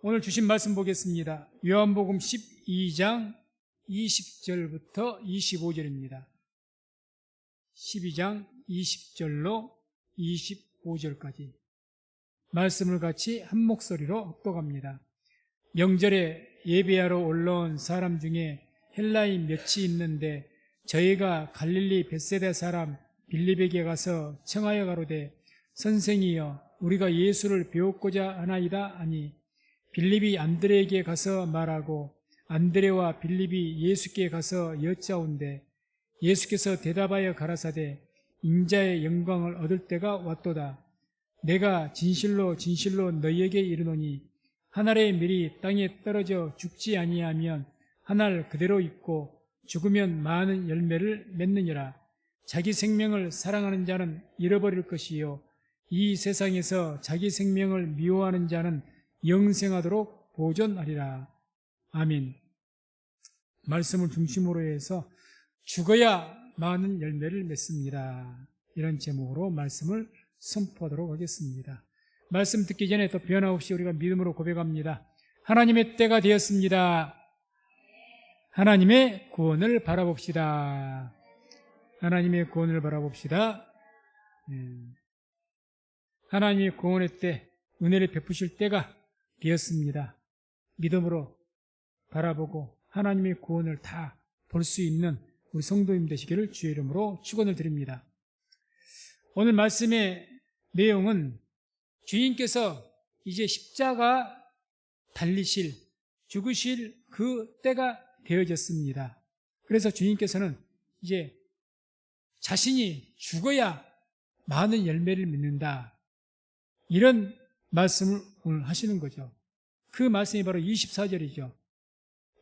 오늘 주신 말씀 보겠습니다. 요한복음 12장 20절부터 25절입니다. 12장 20절로 25절까지 말씀을 같이 한 목소리로 합독합니다. 명절에 예배하러 올라온 사람 중에 헬라인 몇이 있는데 저희가 갈릴리 벳세다 사람 빌립에게 가서 청하여 가로되 선생이여 우리가 예수를 배웠고자 하나이다 하니 빌립이 안드레에게 가서 말하고 안드레와 빌립이 예수께 가서 여짜온대 예수께서 대답하여 가라사대 인자의 영광을 얻을 때가 왔도다. 내가 진실로 진실로 너희에게 이르노니 한 알의 밀이 땅에 떨어져 죽지 아니하면 한 알 그대로 있고 죽으면 많은 열매를 맺느니라. 자기 생명을 사랑하는 자는 잃어버릴 것이요 이 세상에서 자기 생명을 미워하는 자는 영생하도록 보존하리라. 아멘. 말씀을 중심으로 해서 죽어야 많은 열매를 맺습니다. 이런 제목으로 말씀을 선포하도록 하겠습니다. 말씀 듣기 전에 또 변함없이 우리가 믿음으로 고백합니다. 하나님의 때가 되었습니다. 하나님의 구원을 바라봅시다. 하나님의 구원을 바라봅시다. 하나님의 구원의 때, 은혜를 베푸실 때가 되었습니다. 믿음으로 바라보고 하나님의 구원을 다 볼 수 있는 우리 성도님 되시기를 주의 이름으로 축원을 드립니다. 오늘 말씀의 내용은 주님께서 이제 십자가 달리실, 죽으실 그 때가 되어졌습니다. 그래서 주님께서는 이제 자신이 죽어야 많은 열매를 맺는다. 이런 말씀을 오늘 하시는 거죠. 그 말씀이 바로 24절이죠.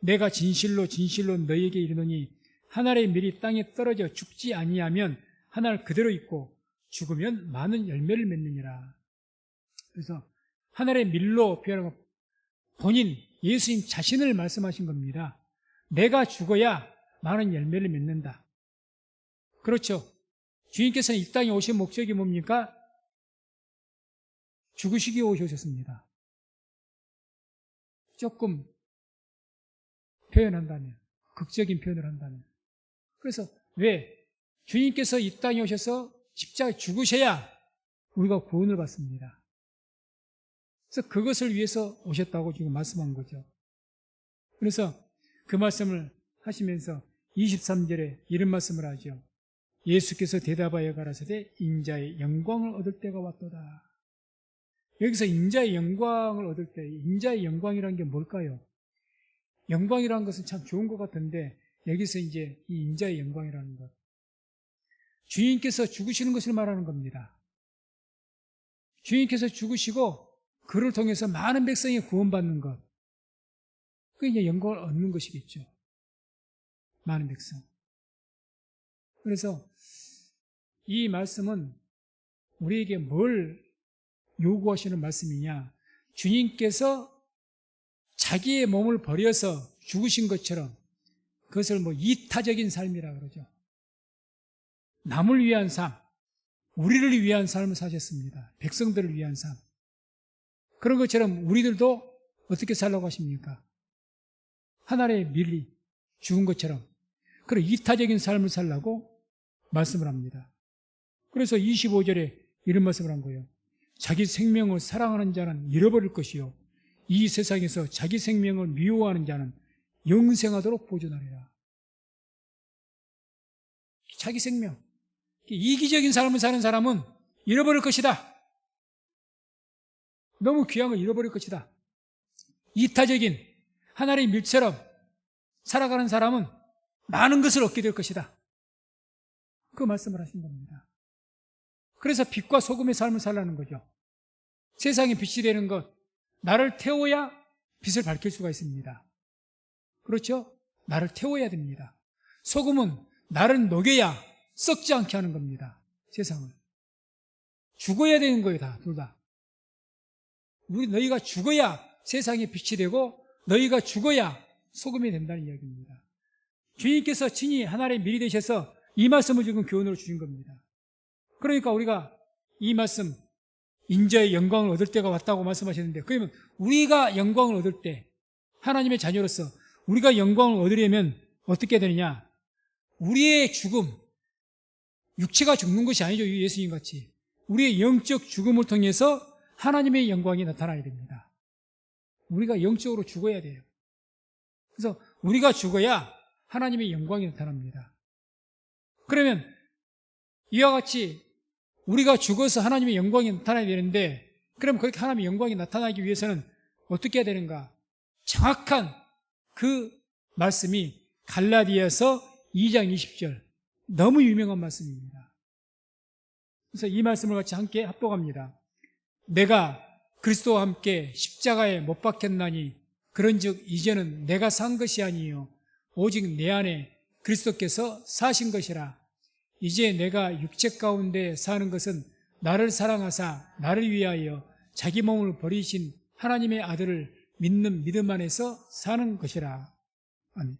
내가 진실로 진실로 너희에게 이르노니 한 알의 밀이 땅에 떨어져 죽지 아니하면 한 알 그대로 있고 죽으면 많은 열매를 맺느니라. 그래서 한 알의 밀로 표현하고 본인 예수님 자신을 말씀하신 겁니다. 내가 죽어야 많은 열매를 맺는다. 그렇죠. 주님께서는 이 땅에 오신 목적이 뭡니까? 죽으시기 오셨습니다. 조금 표현한다면, 극적인 표현을 한다면. 그래서 왜? 주님께서 이 땅에 오셔서 십자가에 죽으셔야 우리가 구원을 받습니다. 그래서 그것을 위해서 오셨다고 지금 말씀한 거죠. 그래서 그 말씀을 하시면서 23절에 이런 말씀을 하죠. 예수께서 대답하여 가라사대 인자의 영광을 얻을 때가 왔도다. 여기서 인자의 영광을 얻을 때, 인자의 영광이라는 게 뭘까요? 영광이라는 것은 참 좋은 것 같은데 여기서 이제 이 인자의 영광이라는 것, 주님께서 죽으시는 것을 말하는 겁니다. 주님께서 죽으시고 그를 통해서 많은 백성이 구원받는 것, 그게 이제 영광을 얻는 것이겠죠. 많은 백성. 그래서 이 말씀은 우리에게 뭘 요구하시는 말씀이냐? 주님께서 자기의 몸을 버려서 죽으신 것처럼 그것을 이타적인 삶이라 그러죠. 남을 위한 삶, 우리를 위한 삶을 사셨습니다. 백성들을 위한 삶. 그런 것처럼 우리들도 어떻게 살라고 하십니까? 하나의 밀이 죽은 것처럼 그런 이타적인 삶을 살라고 말씀을 합니다. 그래서 25절에 이런 말씀을 한 거예요. 자기 생명을 사랑하는 자는 잃어버릴 것이요 이 세상에서 자기 생명을 미워하는 자는 영생하도록 보존하리라. 자기 생명, 이기적인 삶을 사는 사람은 잃어버릴 것이다. 너무 귀한 걸 잃어버릴 것이다. 이타적인 하나의 밀처럼 살아가는 사람은 많은 것을 얻게 될 것이다. 그 말씀을 하신 겁니다. 그래서 빛과 소금의 삶을 살라는 거죠. 세상에 빛이 되는 것, 나를 태워야 빛을 밝힐 수가 있습니다. 그렇죠? 나를 태워야 됩니다. 소금은 나를 녹여야 썩지 않게 하는 겁니다. 세상을. 죽어야 되는 거예요, 둘 다. 너희가 죽어야 세상에 빛이 되고 너희가 죽어야 소금이 된다는 이야기입니다. 주님께서 친히 하나의 밀이 되셔서 이 말씀을 지금 교훈으로 주신 겁니다. 그러니까 우리가 이 말씀, 인자의 영광을 얻을 때가 왔다고 말씀하셨는데, 그러면 우리가 영광을 얻을 때, 하나님의 자녀로서 우리가 영광을 얻으려면 어떻게 되느냐? 우리의 죽음, 육체가 죽는 것이 아니죠. 예수님 같이. 우리의 영적 죽음을 통해서 하나님의 영광이 나타나야 됩니다. 우리가 영적으로 죽어야 돼요. 그래서 우리가 죽어야 하나님의 영광이 나타납니다. 그러면 이와 같이 우리가 죽어서 하나님의 영광이 나타나야 되는데, 그럼 그렇게 하나님의 영광이 나타나기 위해서는 어떻게 해야 되는가? 정확한 그 말씀이 갈라디아서 2장 20절, 너무 유명한 말씀입니다. 그래서 이 말씀을 같이 함께 합독합니다. 내가 그리스도와 함께 십자가에 못 박혔나니 그런즉 이제는 내가 산 것이 아니요 오직 내 안에 그리스도께서 사신 것이라. 이제 내가 육체 가운데 사는 것은 나를 사랑하사 나를 위하여 자기 몸을 버리신 하나님의 아들을 믿는 믿음 안에서 사는 것이라. 아멘.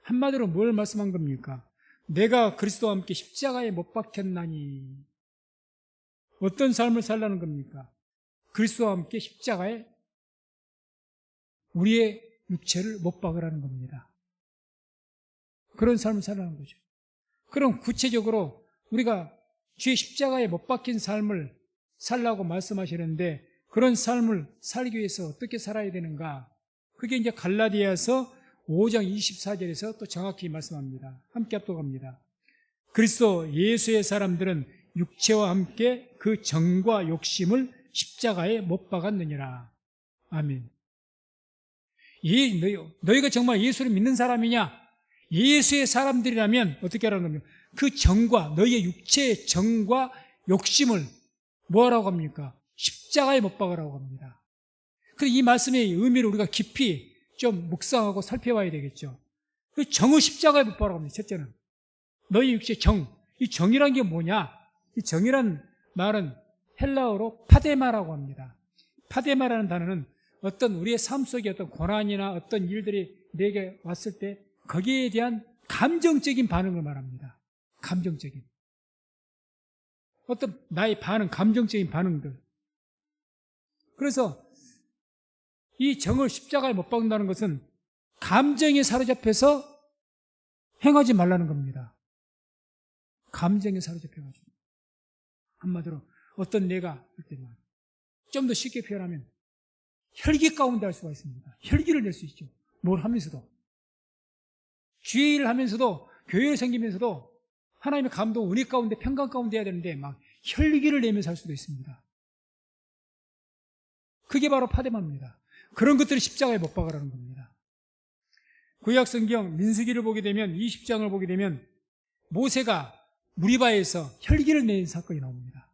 한마디로 뭘 말씀한 겁니까? 내가 그리스도와 함께 십자가에 못 박혔나니. 어떤 삶을 살라는 겁니까? 그리스도와 함께 십자가에 우리의 육체를 못 박으라는 겁니다. 그런 삶을 살라는 거죠. 그럼 구체적으로 우리가 주의 십자가에 못 박힌 삶을 살라고 말씀하시는데, 그런 삶을 살기 위해서 어떻게 살아야 되는가? 그게 이제 갈라디아서 5장 24절에서 또 정확히 말씀합니다. 함께 합독합니다. 그리스도 예수의 사람들은 육체와 함께 그 정과 욕심을 십자가에 못 박았느니라. 아멘. 너희가 정말 예수를 믿는 사람이냐? 예수의 사람들이라면 어떻게 하라는 겁니까? 그 정과, 너희의 육체의 정과 욕심을 뭐 하라고 합니까? 십자가에 못 박으라고 합니다. 그래서 이 말씀의 의미를 우리가 깊이 좀 묵상하고 살펴봐야 되겠죠. 그 정을 십자가에 못 박으라고 합니다. 첫째는 너희 육체의 정. 이 정이란 게 뭐냐? 이 정이란 말은 헬라어로 파데마라고 합니다. 파데마라는 단어는 어떤 우리의 삶 속에 어떤 고난이나 어떤 일들이 내게 왔을 때 거기에 대한 감정적인 반응을 말합니다. 감정적인. 어떤 나의 반응, 감정적인 반응들. 그래서 이 정을 십자가에 못 박는다는 것은 감정에 사로잡혀서 행하지 말라는 겁니다. 감정에 사로잡혀가지고. 한마디로 어떤 내가 할 때만 좀 더 쉽게 표현하면 혈기 가운데 할 수가 있습니다. 혈기를 낼 수 있죠. 뭘 하면서도. 주의 일을 하면서도, 교회를 생기면서도 하나님의 감동, 은혜 가운데, 평강 가운데 해야 되는데 막 혈기를 내면서 할 수도 있습니다. 그게 바로 파데마입니다. 그런 것들을 십자가에 못 박으라는 겁니다. 구약 성경 민수기를 보게 되면, 20장을 보게 되면 모세가 무리바에서 혈기를 낸 사건이 나옵니다.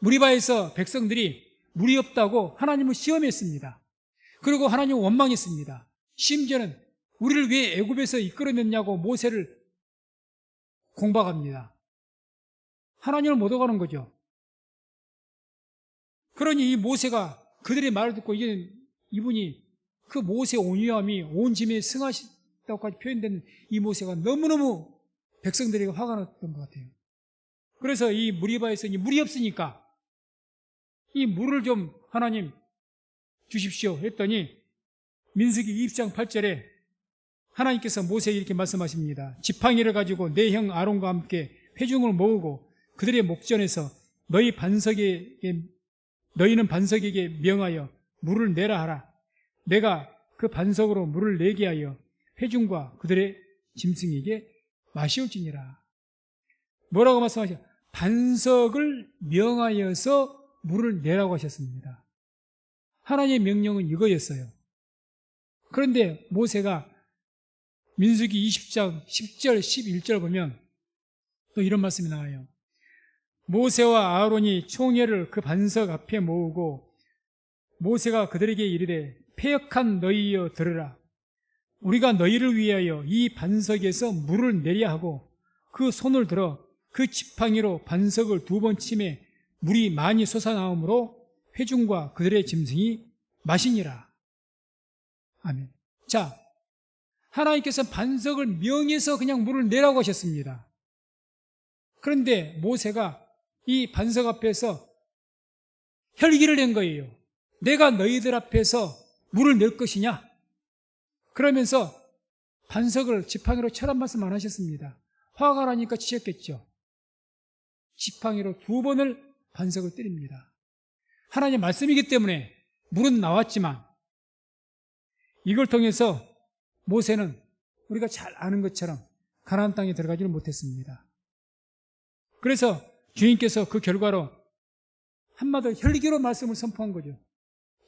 무리바에서 백성들이 물이 없다고 하나님을 시험했습니다. 그리고 하나님을 원망했습니다. 심지어는 우리를 왜 애굽에서 이끌어냈냐고 모세를 공박합니다. 하나님을 못 오가는 거죠. 그러니 이 모세가 그들의 말을 듣고 이분이 그 모세의 온유함이 온 짐에 승하셨다고까지 표현된 이 모세가 너무너무 백성들에게 화가 났던 것 같아요. 그래서 이 무리바에서 물이 없으니까 이 물을 좀 하나님 주십시오 했더니 민수기 20장 8절에 하나님께서 모세에게 이렇게 말씀하십니다. 지팡이를 가지고 내 형 아론과 함께 회중을 모으고 그들의 목전에서 너희는 반석에게 명하여 물을 내라 하라. 내가 그 반석으로 물을 내게 하여 회중과 그들의 짐승에게 마시올지니라. 뭐라고 말씀하셔? 반석을 명하여서 물을 내라고 하셨습니다. 하나님의 명령은 이거였어요. 그런데 모세가 민수기 20장 10절 11절 보면 또 이런 말씀이 나와요. 모세와 아론이 총회를 그 반석 앞에 모으고 모세가 그들에게 이르되 패역한 너희여 들으라. 우리가 너희를 위하여 이 반석에서 물을 내려 하고 그 손을 들어 그 지팡이로 반석을 2번 치매 물이 많이 솟아나오므로 회중과 그들의 짐승이 마시니라. 아멘. 자, 하나님께서 반석을 명해서 그냥 물을 내라고 하셨습니다. 그런데 모세가 이 반석 앞에서 혈기를 낸 거예요. 내가 너희들 앞에서 물을 낼 것이냐? 그러면서 반석을 지팡이로 쳐란 말씀 안 하셨습니다. 화가 나니까 치셨겠죠. 지팡이로 2번을 반석을 때립니다. 하나님의 말씀이기 때문에 물은 나왔지만 이걸 통해서 모세는 우리가 잘 아는 것처럼 가나안 땅에 들어가지는 못했습니다. 그래서 주님께서 그 결과로 한마디로 혈기로 말씀을 선포한 거죠.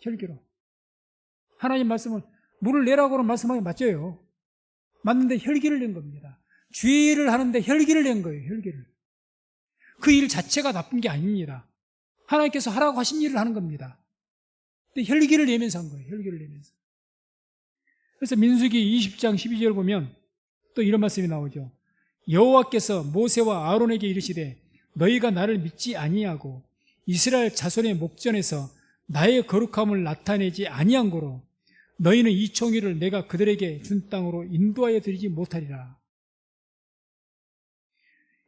혈기로. 하나님 말씀을 물을 내라고는 말씀하기 맞죠. 맞는데 혈기를 낸 겁니다. 주의 일을 하는데 혈기를 낸 거예요. 혈기를. 그 일 자체가 나쁜 게 아닙니다. 하나님께서 하라고 하신 일을 하는 겁니다. 근데 혈기를 내면서 한 거예요. 혈기를 내면서. 그래서 민수기 20장 12절 보면 또 이런 말씀이 나오죠. 여호와께서 모세와 아론에게 이르시되 너희가 나를 믿지 아니하고 이스라엘 자손의 목전에서 나의 거룩함을 나타내지 아니한 고로 너희는 이 총회를 내가 그들에게 준 땅으로 인도하여 드리지 못하리라.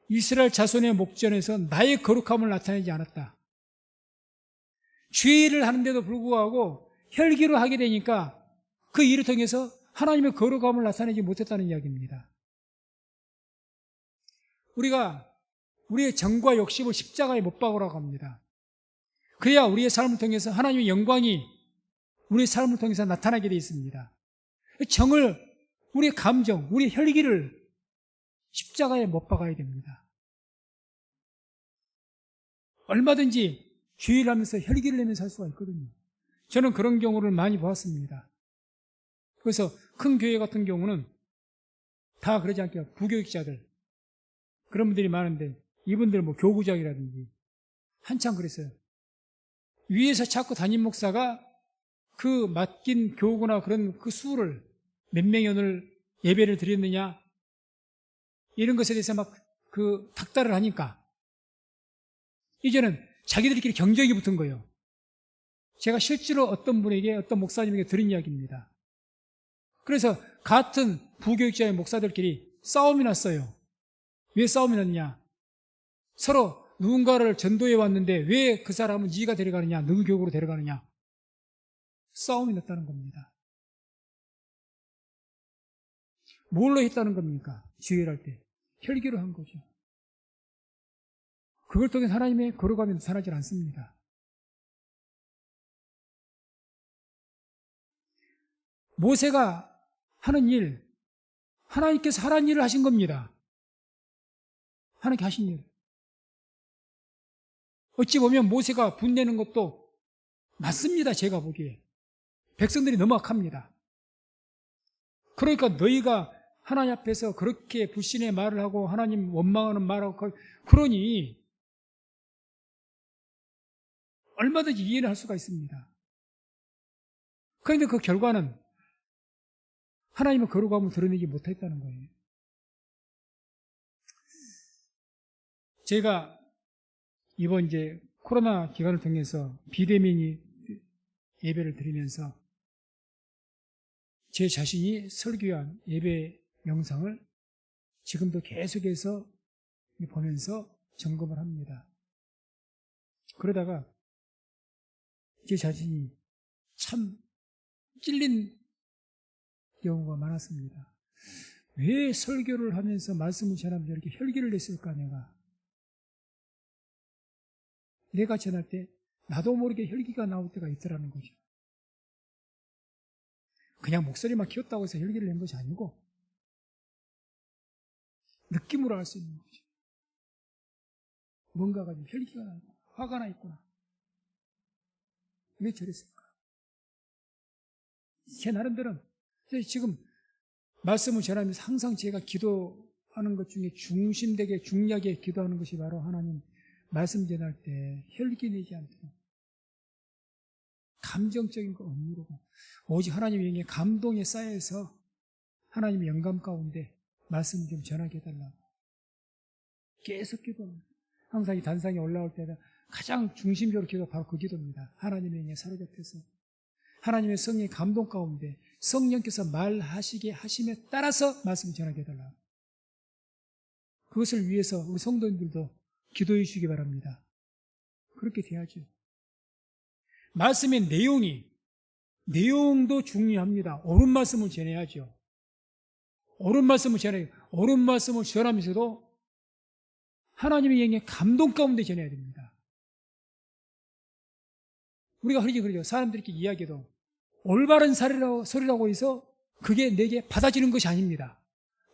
이스라엘 자손의 목전에서 나의 거룩함을 나타내지 않았다. 주의 일을 하는데도 불구하고 혈기로 하게 되니까 그 일을 통해서 하나님의 거룩함을 나타내지 못했다는 이야기입니다. 우리가 우리의 정과 욕심을 십자가에 못 박으라고 합니다. 그래야 우리의 삶을 통해서 하나님의 영광이 우리의 삶을 통해서 나타나게 되어 있습니다. 정을, 우리의 감정, 우리의 혈기를 십자가에 못 박아야 됩니다. 얼마든지 주의를 하면서 혈기를 내면서 살 수가 있거든요. 저는 그런 경우를 많이 보았습니다. 그래서 큰 교회 같은 경우는 다 그러지 않게 부교육자들 그런 분들이 많은데 이분들 뭐 교구장이라든지 한참 그랬어요. 위에서 자꾸 담임 목사가 그 맡긴 교구나 그런 그 수를 몇 명이 오늘 예배를 드렸느냐 이런 것에 대해서 막 그 닥달을 하니까 이제는 자기들끼리 경쟁이 붙은 거예요. 제가 실제로 어떤 분에게 어떤 목사님에게 들은 이야기입니다. 그래서 같은 부교육자의 목사들끼리 싸움이 났어요. 왜 싸움이 났냐? 서로 누군가를 전도해 왔는데 왜 그 사람은 네가 데려가느냐? 누구 교구로 데려가느냐? 싸움이 났다는 겁니다. 뭘로 했다는 겁니까? 주의를 할 때. 혈기로 한 거죠. 그걸 통해 하나님의 거룩함이 나타나지 않습니다. 모세가 하는 일, 하나님께서 하라는 일을 하신 겁니다. 하나님께 하신 일. 어찌 보면 모세가 분내는 것도 맞습니다. 제가 보기에. 백성들이 너무 악합니다. 그러니까 너희가 하나님 앞에서 그렇게 불신의 말을 하고 하나님 원망하는 말하고 그러니 얼마든지 이해를 할 수가 있습니다. 그런데 그 결과는 하나님의 거룩함을 드러내지 못했다는 거예요. 제가 이번 이제 코로나 기간을 통해서 비대면이 예배를 드리면서 제 자신이 설교한 예배 영상을 지금도 계속해서 보면서 점검을 합니다. 그러다가 제 자신이 참 찔린 경우가 많았습니다. 왜 설교를 하면서 말씀을 전하면서 이렇게 혈기를 냈을까 내가 전할 때 나도 모르게 혈기가 나올 때가 있더라는 거죠. 그냥 목소리만 키웠다고 해서 혈기를 낸 것이 아니고 느낌으로 알 수 있는 거죠. 뭔가가 좀 혈기가 나고 화가 나 있구나. 왜 저랬을까? 제 나름대로는 지금 말씀을 전하면서 항상 제가 기도하는 것 중에 중심되게 중요하게 기도하는 것이 바로 하나님 말씀 전할 때 혈기 내지 않도록 감정적인 거 억누르고 오직 하나님의 영의 감동에 쌓여서 하나님의 영감 가운데 말씀을 좀 전하게 해달라고 계속 기도합니다. 항상 이 단상에 올라올 때는 가장 중심적으로 기도가 바로 그 기도입니다. 하나님의 영에 사로잡혀서 하나님의 성령의 감동 가운데 성령께서 말하시게 하심에 따라서 말씀을 전하게 해달라고 그것을 위해서 우리 성도님들도 기도해 주시기 바랍니다. 그렇게 돼야죠. 말씀의 내용도 중요합니다. 옳은 말씀을 전해야죠. 옳은 말씀을 전하면서도 하나님의 영의 감동 가운데 전해야 됩니다. 우리가 흔히 그러죠. 사람들끼리 이야기해도 올바른 소리라고 해서 그게 내게 받아지는 것이 아닙니다.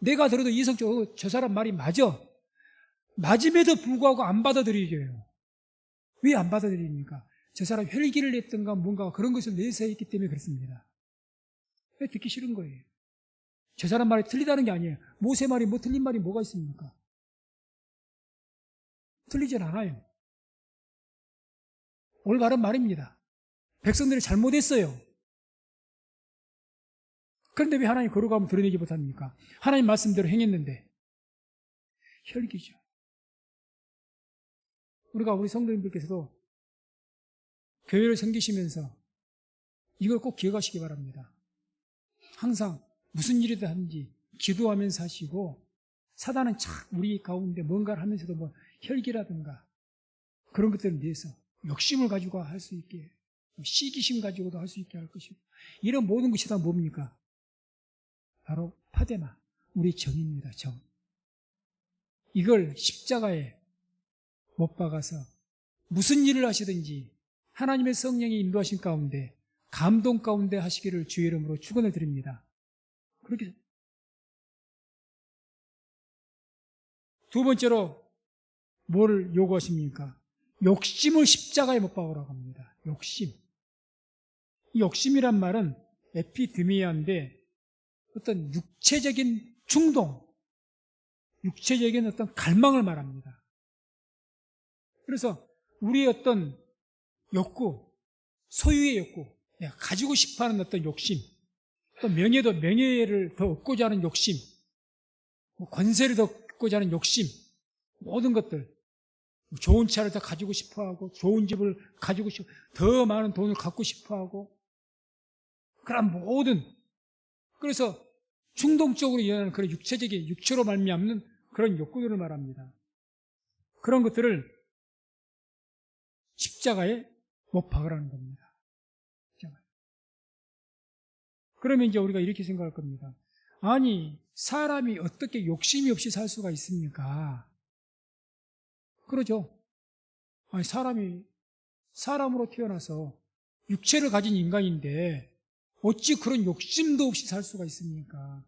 내가 들어도 이성적으로 저 사람 말이 맞아. 맞음에도 불구하고 안 받아들여져요. 왜 안 받아들입니까? 저 사람 혈기를 냈던가 뭔가 그런 것을 내세했기 때문에 그렇습니다. 왜 듣기 싫은 거예요? 저 사람 말이 틀리다는 게 아니에요. 모세 말이 뭐 틀린 말이 뭐가 있습니까? 틀리질 않아요. 올바른 말입니다. 백성들이 잘못했어요. 그런데 왜 하나님 거룩함을 드러내지 못합니까? 하나님 말씀대로 행했는데. 혈기죠. 우리 성도님들께서도 교회를 섬기시면서 이걸 꼭 기억하시기 바랍니다. 항상 무슨 일이든 하든지 기도하면서 하시고, 사단은 참 우리 가운데 뭔가를 하면서도 뭐 혈기라든가 그런 것들을 위해서 욕심을 가지고 할 수 있게, 시기심 가지고도 할 수 있게 할 것이고, 이런 모든 것이 다 뭡니까? 바로 파데나, 우리 정입니다. 정. 이걸 십자가에 못 박아서 무슨 일을 하시든지 하나님의 성령이 인도하신 가운데, 감동 가운데 하시기를 주의 이름으로 축원을 드립니다. 그렇게. 두 번째로 뭘 요구하십니까? 욕심을 십자가에 못 박으라고 합니다. 욕심. 이 욕심이란 말은 에피드미아인데 어떤 육체적인 충동, 육체적인 어떤 갈망을 말합니다. 그래서 우리의 어떤 욕구, 소유의 욕구, 내가 가지고 싶어하는 어떤 욕심, 또 명예를 더 얻고자 하는 욕심, 권세를 더 얻고자 하는 욕심, 모든 것들, 좋은 차를 더 가지고 싶어하고, 좋은 집을 가지고 싶어, 더 많은 돈을 갖고 싶어하고, 그런 모든, 그래서 충동적으로 일어나는 그런 육체적인, 육체로 말미암는 그런 욕구들을 말합니다. 그런 것들을 십자가에 못 박으라는 겁니다. 그러면 이제 우리가 이렇게 생각할 겁니다. 아니, 사람이 어떻게 욕심이 없이 살 수가 있습니까? 그러죠. 아니, 사람으로 태어나서 육체를 가진 인간인데 어찌 그런 욕심도 없이 살 수가 있습니까?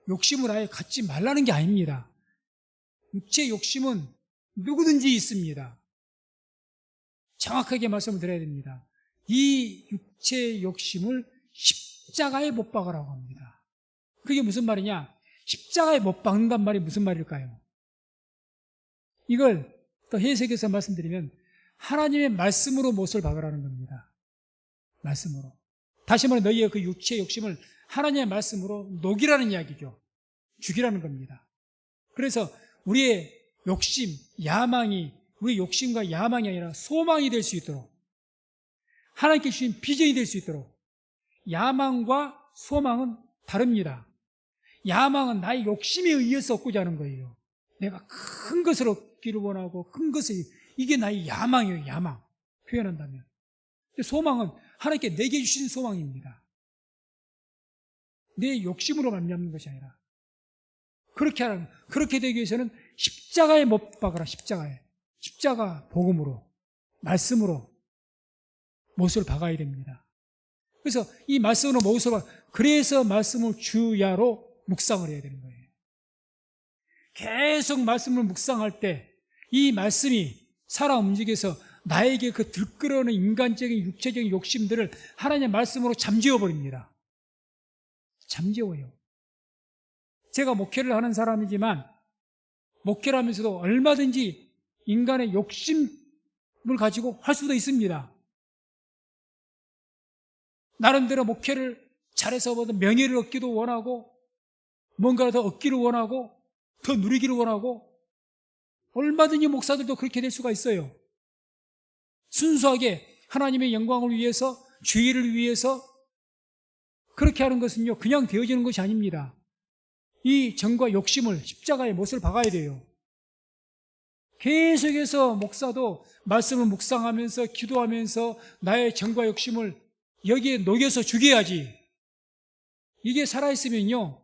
욕심을 아예 갖지 말라는 게 아닙니다. 육체 욕심은 누구든지 있습니다. 정확하게 말씀을 드려야 됩니다. 이 육체 욕심을 십자가에 못 박으라고 합니다. 그게 무슨 말이냐? 십자가에 못 박는단 말이 무슨 말일까요? 이걸 또 해석해서 말씀드리면 하나님의 말씀으로 못을 박으라는 겁니다. 말씀으로. 다시 말해 너희의 그 육체의 욕심을 하나님의 말씀으로 녹이라는 이야기죠. 죽이라는 겁니다. 그래서 우리의 욕심, 야망이 우리의 욕심과 야망이 아니라 소망이 될 수 있도록, 하나님께 주신 비전이 될 수 있도록. 야망과 소망은 다릅니다. 야망은 나의 욕심에 의해서 얻고자 하는 거예요. 내가 큰 것을 얻기를 원하고 큰 것을, 이게 나의 야망이에요. 야망 표현한다면. 소망은 하나님께 내게 주신 소망입니다. 내 욕심으로 말미암는 것이 아니라. 그렇게 되기 위해서는 십자가에 못 박아라. 십자가 복음으로, 말씀으로 못을 박아야 됩니다. 그래서 이 말씀으로 못을 박아, 그래서 말씀을 주야로 묵상을 해야 되는 거예요. 계속 말씀을 묵상할 때 이 말씀이 살아 움직여서 나에게 그 들끓어오는 인간적인 육체적인 욕심들을 하나님의 말씀으로 잠재워 버립니다. 잠재워요. 제가 목회를 하는 사람이지만 목회를 하면서도 얼마든지 인간의 욕심을 가지고 할 수도 있습니다. 나름대로 목회를 잘해서 명예를 얻기도 원하고, 뭔가를 더 얻기를 원하고, 더 누리기를 원하고, 얼마든지 목사들도 그렇게 될 수가 있어요. 순수하게 하나님의 영광을 위해서, 주의를 위해서 그렇게 하는 것은요, 그냥 되어지는 것이 아닙니다. 이 정과 욕심을 십자가에 못을 박아야 돼요. 계속해서 목사도 말씀을 묵상하면서 기도하면서 나의 정과 욕심을 여기에 녹여서 죽여야지. 이게 살아있으면요,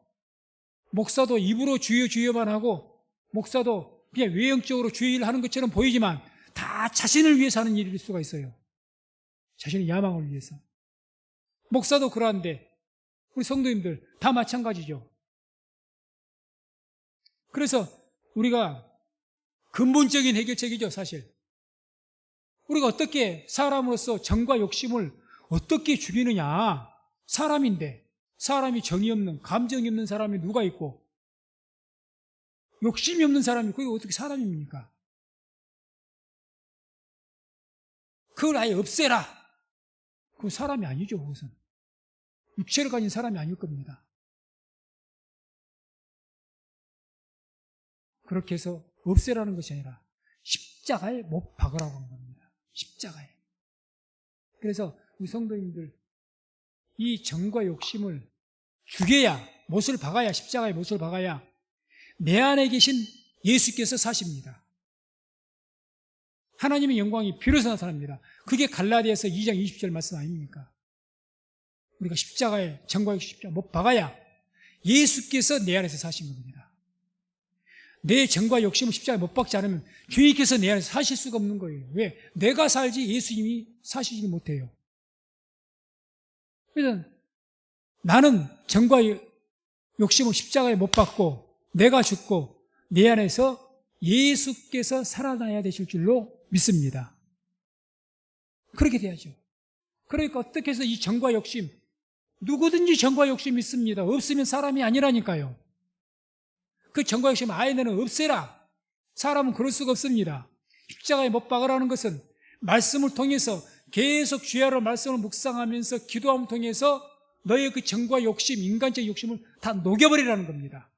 목사도 입으로 주여 주여만 하고 목사도 그냥 외형적으로 주의 일을 하는 것처럼 보이지만 다 자신을 위해서 하는 일일 수가 있어요. 자신의 야망을 위해서. 목사도 그러한데 우리 성도님들 다 마찬가지죠. 그래서 우리가 근본적인 해결책이죠, 사실. 우리가 어떻게 사람으로서 정과 욕심을 어떻게 죽이느냐. 사람인데, 사람이 정이 없는, 감정이 없는 사람이 누가 있고, 욕심이 없는 사람이 그게 어떻게 사람입니까? 그걸 아예 없애라. 그건 사람이 아니죠, 그것은. 육체를 가진 사람이 아닐 겁니다. 그렇게 해서 없애라는 것이 아니라 십자가에 못 박으라고 하는 겁니다. 십자가에. 그래서 우리 성도님들, 이 정과 욕심을 죽여야, 못을 박아야, 십자가에 못을 박아야 내 안에 계신 예수께서 사십니다. 하나님의 영광이 비로소 나타납니다. 그게 갈라디아서 2장 20절 말씀 아닙니까? 우리가 십자가에 정과 욕심 십자가 못 박아야 예수께서 내 안에서 사신 겁니다. 내 정과 욕심을 십자가에 못 박지 않으면 주님께서 내 안에서 사실 수가 없는 거예요. 왜? 내가 살지 예수님이 사시지 못해요. 그래서 나는 정과 욕심을 십자가에 못 박고 내가 죽고 내 안에서 예수께서 살아나야 되실 줄로 믿습니다. 그렇게 돼야죠. 그러니까 어떻게 해서 이 정과 욕심, 누구든지 정과 욕심이 있습니다. 없으면 사람이 아니라니까요. 그 정과 욕심 아예 너는 없애라. 사람은 그럴 수가 없습니다. 십자가에 못 박으라는 것은 말씀을 통해서 계속 주야로 말씀을 묵상하면서 기도함을 통해서 너의 그 정과 욕심, 인간적 욕심을 다 녹여버리라는 겁니다.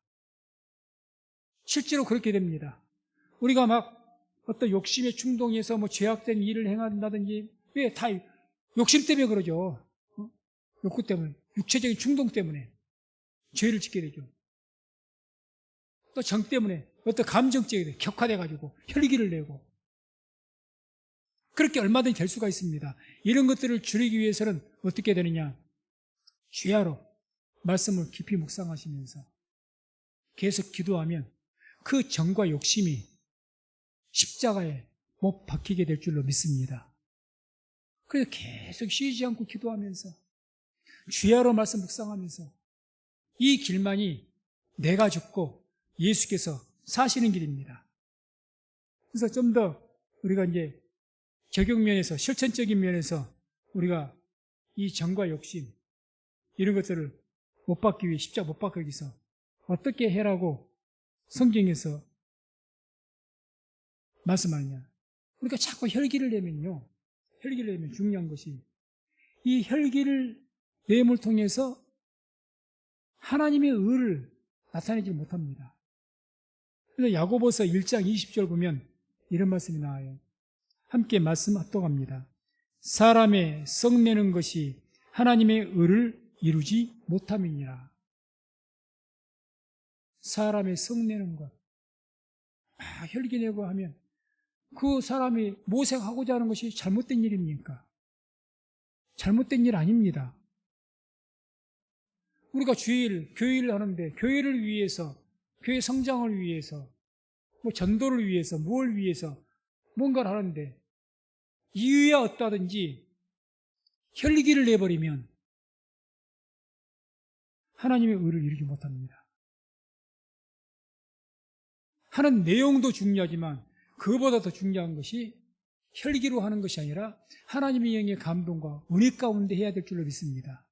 실제로 그렇게 됩니다. 우리가 막 어떤 욕심에 충동해서 뭐 죄악된 일을 행한다든지, 왜 다 욕심 때문에 그러죠. 욕구 때문에, 육체적인 충동 때문에 죄를 짓게 되죠. 또 정 때문에 어떤 감정적이 격화돼가지고 혈기를 내고, 그렇게 얼마든지 될 수가 있습니다. 이런 것들을 줄이기 위해서는 어떻게 되느냐? 주야로 말씀을 깊이 묵상하시면서 계속 기도하면 그 정과 욕심이 십자가에 못 박히게 될 줄로 믿습니다. 그래서 계속 쉬지 않고 기도하면서 주야로 말씀 묵상하면서 이 길만이 내가 죽고 예수께서 사시는 길입니다. 그래서 좀 더 우리가 이제 적용면에서, 실천적인 면에서 우리가 이 정과 욕심, 이런 것들을 못 받기 위해, 십자가 못 박기 위해서 어떻게 해라고 성경에서 말씀하느냐. 그러니까 자꾸 혈기를 내면요, 혈기를 내면 중요한 것이 이 혈기를 내음을 통해서 하나님의 의를 나타내지 못합니다. 그래서 야고보서 1장 20절 보면 이런 말씀이 나와요. 함께 말씀 합독합니다. 사람의 썩내는 것이 하나님의 의를 이루지 못함이니라. 사람의 썩내는 것, 혈기 내고 하면 그 사람이 모색하고자 하는 것이 잘못된 일입니까? 잘못된 일 아닙니다. 우리가 주일, 교회를 하는데 교회를 위해서, 교회 성장을 위해서, 뭐 전도를 위해서, 뭘 위해서 뭔가를 하는데 이유야 어떠하든지 혈기를 내버리면 하나님의 의를 이루지 못합니다. 하는 내용도 중요하지만 그보다 더 중요한 것이 혈기로 하는 것이 아니라 하나님의 영의 감동과 은혜 가운데 해야 될 줄로 믿습니다.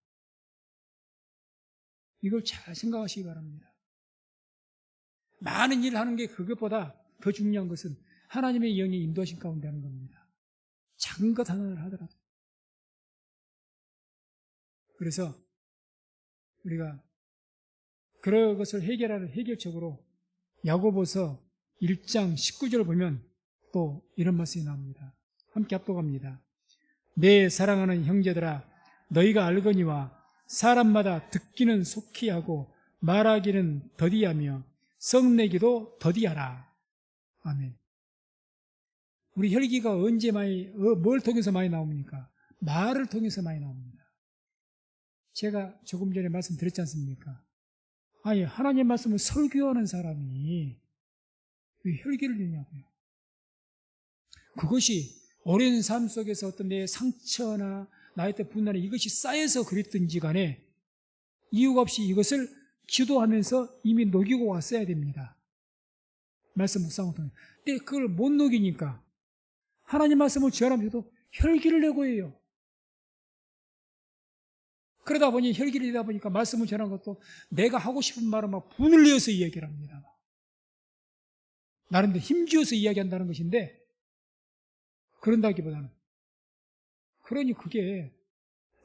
이걸 잘 생각하시기 바랍니다. 많은 일을 하는 게 그것보다 더 중요한 것은 하나님의 영의 인도하신 가운데 하는 겁니다. 작은 것 하나를 하더라도. 그래서 우리가 그런 것을 해결하는 해결책으로 야고보서 1장 19절을 보면 또 이런 말씀이 나옵니다. 함께 합독합니다. 내 사랑하는 형제들아, 너희가 알거니와 사람마다 듣기는 속히 하고 말하기는 더디하며 성내기도 더디하라. 아멘. 우리 혈기가 언제 뭘 통해서 많이 나옵니까? 말을 통해서 많이 나옵니다. 제가 조금 전에 말씀드렸지 않습니까? 아니, 하나님 말씀을 설교하는 사람이 왜 혈기를 내냐고요. 그것이 오랜 삶 속에서 어떤 내 상처나 나의 때 분란이 이것이 쌓여서 그랬든지 간에 이유가 없이 이것을 기도하면서 이미 녹이고 왔어야 됩니다. 말씀 묵상을 통해. 근데 그걸 못 녹이니까 하나님 말씀을 전하면서도 혈기를 내고 해요. 그러다 보니 혈기를 내다 보니까 말씀을 전한 것도 내가 하고 싶은 말을 막 분을 내어서 이야기를 합니다. 나름대로 힘주어서 이야기한다는 것인데 그런다기보다는 그러니 그게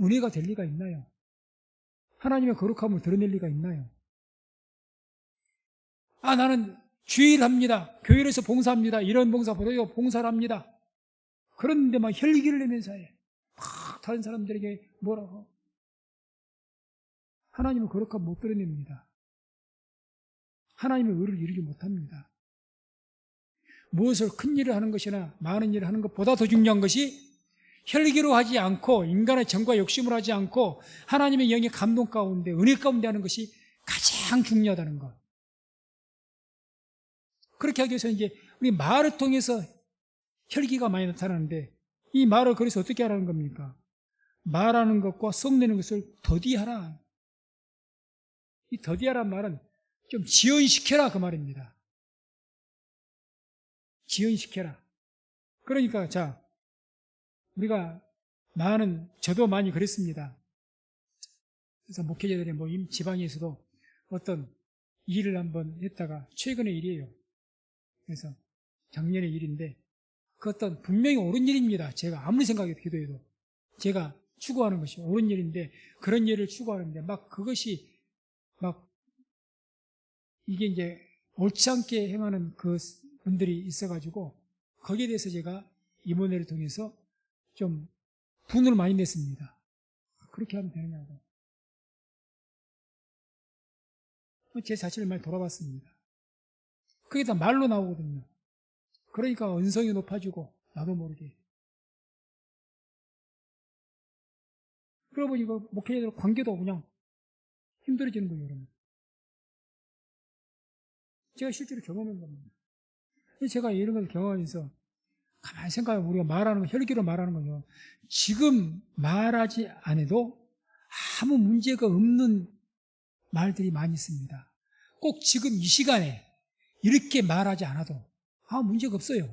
은혜가 될 리가 있나요? 하나님의 거룩함을 드러낼 리가 있나요? 아, 나는 주일 합니다. 교회에서 봉사합니다. 이런 봉사보다도 봉사를 합니다. 그런데 막 혈기를 내면서 해. 막 다른 사람들에게 뭐라고. 하나님의 거룩함 못 드러냅니다. 하나님의 의를 이루지 못합니다. 무엇을 큰 일을 하는 것이나 많은 일을 하는 것보다 더 중요한 것이 혈기로 하지 않고 인간의 정과 욕심으로 하지 않고 하나님의 영의 감동 가운데 은혜 가운데 하는 것이 가장 중요하다는 것. 그렇게 하기 위해서 이제 우리 말을 통해서 혈기가 많이 나타나는데 이 말을 그래서 어떻게 하라는 겁니까? 말하는 것과 썩내는 것을 더디하라. 이 더디하란 말은 좀 지연시켜라 그 말입니다. 지연시켜라. 그러니까 자 우리가 저도 많이 그랬습니다. 그래서 목회자들의 모임 지방에서도 어떤 일을 한번 했다가 최근의 일이에요. 그래서 작년의 일인데 그 어떤 분명히 옳은 일입니다. 제가 아무리 생각해도 기도해도 제가 추구하는 것이 옳은 일인데 그런 일을 추구하는데 막 그것이 막 이게 이제 옳지 않게 행하는 그 분들이 있어가지고 거기에 대해서 제가 임원회를 통해서 좀 분을 많이 냈습니다. 그렇게 하면 되느냐고. 제 자신을 많이 돌아봤습니다. 그게 다 말로 나오거든요. 그러니까 언성이 높아지고 나도 모르게. 그러고 보니 이거 목회자들 관계도 그냥 힘들어지는 거예요. 여러분. 제가 실제로 경험한 겁니다. 제가 이런 걸 경험하면서 가만히 생각하면 우리가 말하는 거, 혈기로 말하는 거죠. 지금 말하지 않아도 아무 문제가 없는 말들이 많이 있습니다. 꼭 지금 이 시간에 이렇게 말하지 않아도 아무 문제가 없어요.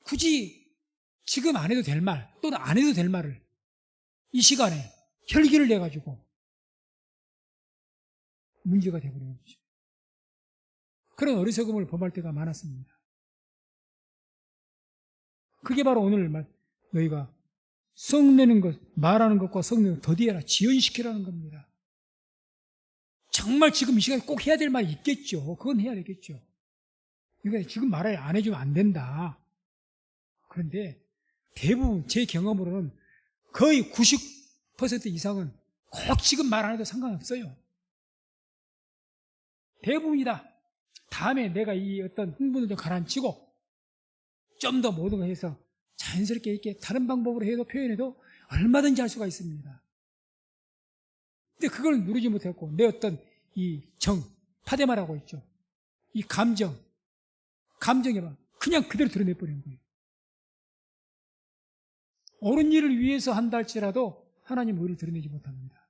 굳이 지금 안 해도 될 말 또는 안 해도 될 말을 이 시간에 혈기를 내가지고 문제가 되버리는 거죠. 그런 어리석음을 범할 때가 많았습니다. 그게 바로 오늘 너희가 썩내는 것, 말하는 것과 썩내는 것 더디해라, 지연시키라는 겁니다. 정말 지금 이 시간에 꼭 해야 될 말이 있겠죠. 그건 해야 되겠죠. 그러니까 지금 말을 안 해주면 안 된다. 그런데 대부분 제 경험으로는 거의 90% 이상은 꼭 지금 말 안 해도 상관없어요. 대부분이다. 다음에 내가 이 어떤 흥분을 좀 가라앉히고 좀 더 모든 걸 해서 자연스럽게 이렇게 다른 방법으로 해도 표현해도 얼마든지 할 수가 있습니다. 근데 그걸 누르지 못했고 내 어떤 이 파데마라고 있죠. 이 감정에 막 그냥 그대로 드러내버리는 거예요. 옳은 일을 위해서 한다 할지라도 하나님 의를 드러내지 못합니다.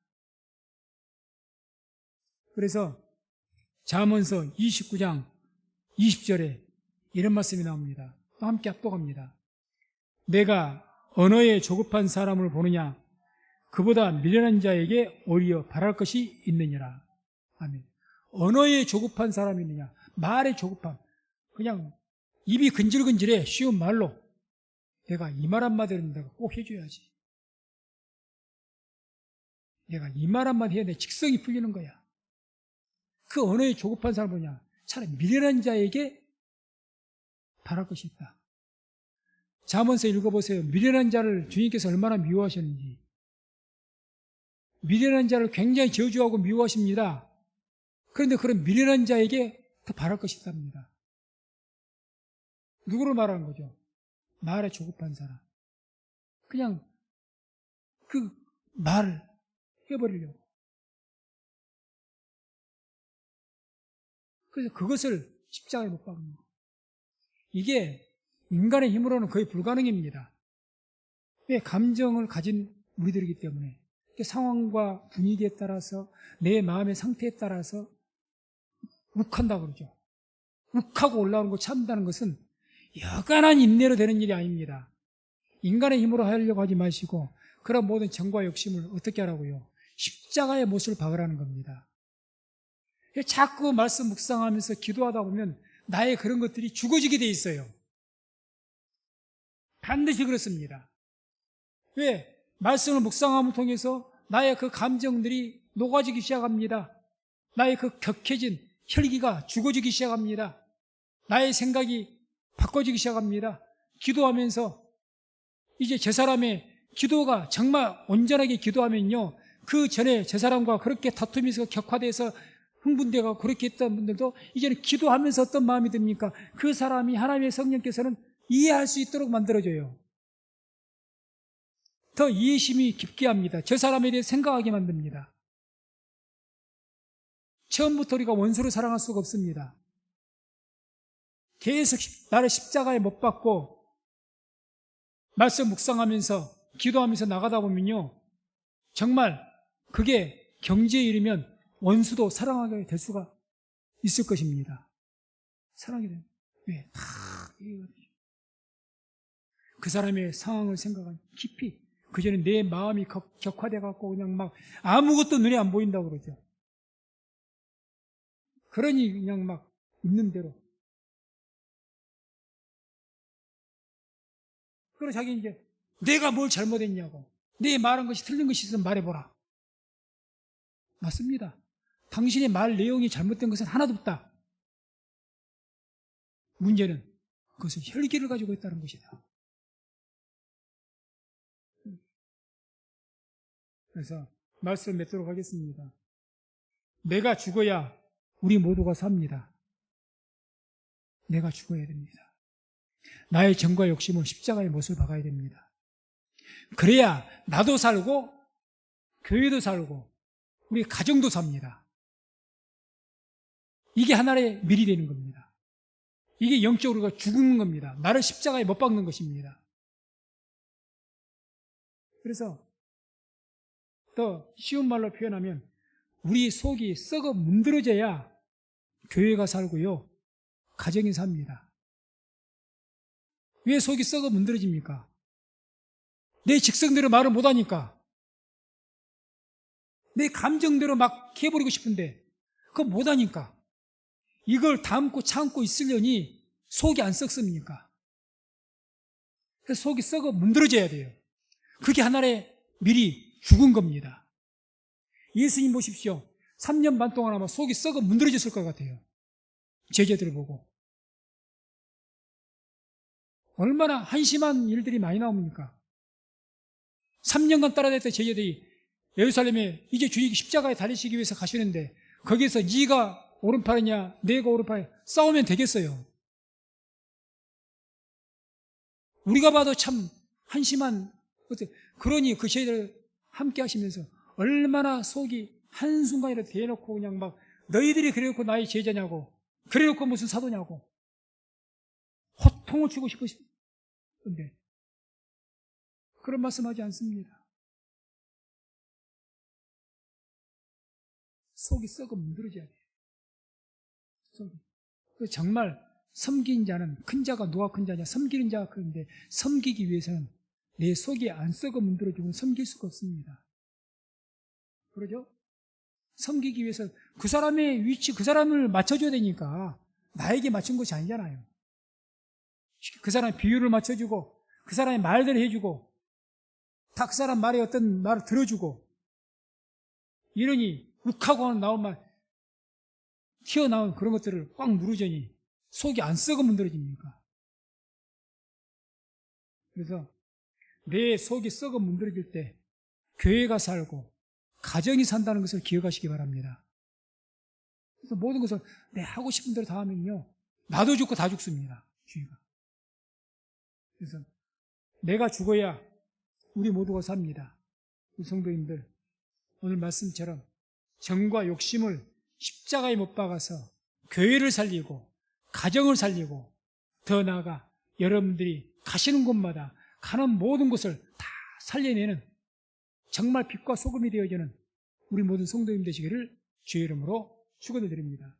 그래서 잠언서 29장 20절에 이런 말씀이 나옵니다. 또 함께 합독합니다. 내가 언어에 조급한 사람을 보느냐 그보다 미련한 자에게 오히려 바랄 것이 있느니라. 아멘. 언어에 조급한 사람이 있느냐, 말에 조급함, 그냥 입이 근질근질해. 쉬운 말로 내가 이 말 한마디는 내가 꼭 해줘야지. 내가 이 말 한마디 해야 내 직성이 풀리는 거야. 그 언어에 조급한 사람은 뭐냐, 차라리 미련한 자에게 바랄 것이 있다. 잠언서 읽어보세요. 미련한 자를 주님께서 얼마나 미워하셨는지. 미련한 자를 굉장히 저주하고 미워하십니다. 그런데 그런 미련한 자에게 더 바랄 것이 있답니다. 누구를 말하는 거죠? 말에 조급한 사람. 그냥 그 말을 해버리려고. 그래서 그것을 십자가에 못 박는 거. 이게 인간의 힘으로는 거의 불가능입니다. 왜? 감정을 가진 우리들이기 때문에. 상황과 분위기에 따라서 내 마음의 상태에 따라서 욱한다고 그러죠. 욱하고 올라오는 걸 참는다는 것은 여간한 인내로 되는 일이 아닙니다. 인간의 힘으로 하려고 하지 마시고 그런 모든 정과 욕심을 어떻게 하라고요? 십자가의 못을 박으라는 겁니다. 자꾸 말씀 묵상하면서 기도하다 보면 나의 그런 것들이 죽어지게 돼 있어요. 반드시 그렇습니다. 왜? 말씀을 묵상함을 통해서 나의 그 감정들이 녹아지기 시작합니다. 나의 그 격해진 혈기가 죽어지기 시작합니다. 나의 생각이 바꿔지기 시작합니다. 기도하면서 이제 저 사람의 기도가 정말 온전하게 기도하면요, 그 전에 저 사람과 그렇게 다툼이 격화돼서 흥분되고 그렇게 했던 분들도 이제는 기도하면서 어떤 마음이 듭니까? 그 사람이 하나님의 성령께서는 이해할 수 있도록 만들어줘요. 더 이해심이 깊게 합니다. 저 사람에 대해 생각하게 만듭니다. 처음부터 우리가 원수를 사랑할 수가 없습니다. 계속 나를 십자가에 못 박고 말씀 묵상하면서 기도하면서 나가다 보면요, 정말 그게 경지에 이르면 원수도 사랑하게 될 수가 있을 것입니다. 사랑이 돼요. 왜? 그 사람의 상황을 생각한 깊이. 그전에 내 마음이 격화돼갖고 그냥 막 아무것도 눈에 안 보인다고 그러죠. 그러니 그냥 막 있는 대로. 그리고 자기 이제 내가 뭘 잘못했냐고. 내 말한 것이 틀린 것이 있으면 말해보라. 맞습니다. 당신의 말 내용이 잘못된 것은 하나도 없다. 문제는 그것은 혈기를 가지고 있다는 것이다. 그래서 말씀 맺도록 하겠습니다. 내가 죽어야 우리 모두가 삽니다. 내가 죽어야 됩니다. 나의 정과 욕심은 십자가의 못을 박아야 됩니다. 그래야 나도 살고 교회도 살고 우리 가정도 삽니다. 이게 하나의 밀이 되는 겁니다. 이게 영적으로 우리가 죽는 겁니다. 나를 십자가에 못 박는 것입니다. 그래서 더 쉬운 말로 표현하면 우리 속이 썩어 문드러져야 교회가 살고요, 가정이 삽니다. 왜 속이 썩어 문드러집니까? 내 직성대로 말을 못하니까. 내 감정대로 막 해버리고 싶은데 그거 못하니까. 이걸 담고 참고 있으려니 속이 안 썩습니까? 그래서 속이 썩어 문드러져야 돼요. 그게 하나의 미리 죽은 겁니다. 예수님 보십시오. 3년 반 동안 아마 속이 썩어 문드러졌을 것 같아요. 제자들을 보고. 얼마나 한심한 일들이 많이 나옵니까? 3년간 따라다녔던 제자들이 예루살렘에 이제 주님 십자가에 달리시기 위해서 가시는데 거기에서 네가 오른팔이냐 내가 오른팔이냐 싸우면 되겠어요. 우리가 봐도 참 한심한, 그러니 그 제자들 함께 하시면서 얼마나 속이 한순간이라도 대놓고 그냥 막 너희들이 그래놓고 나의 제자냐고, 그래놓고 무슨 사도냐고 호통을 주고 싶으신데 그런 말씀하지 않습니다. 속이 썩어 문드러져야 돼요. 정말 섬긴 자는, 큰 자가 누가 큰 자냐, 섬기는 자가 큰데 섬기기 위해서는 내 속이 안 썩어 문드러지고는 섬길 수가 없습니다. 그러죠? 섬기기 위해서 그 사람의 위치, 그 사람을 맞춰줘야 되니까 나에게 맞춘 것이 아니잖아요. 그 사람의 비율을 맞춰주고 그 사람의 말대로 해주고 다 그 사람 말에 어떤 말을 들어주고 이러니 욱하고 나온 말, 튀어나온 그런 것들을 꽉 누르자니 속이 안 썩어 문드러집니까? 그래서 내 속이 썩어 문드러질 때 교회가 살고 가정이 산다는 것을 기억하시기 바랍니다. 그래서 모든 것을 내 하고 싶은 대로 다 하면요, 나도 죽고 다 죽습니다. 주의가. 그래서 내가 죽어야 우리 모두가 삽니다. 우리 성도님들, 오늘 말씀처럼 정과 욕심을 십자가에 못 박아서 교회를 살리고 가정을 살리고 더 나아가 여러분들이 가시는 곳마다 가는 모든 곳을 다 살려내는 정말 빛과 소금이 되어주는 우리 모든 성도님 되시기를 주의 이름으로 축원을 드립니다.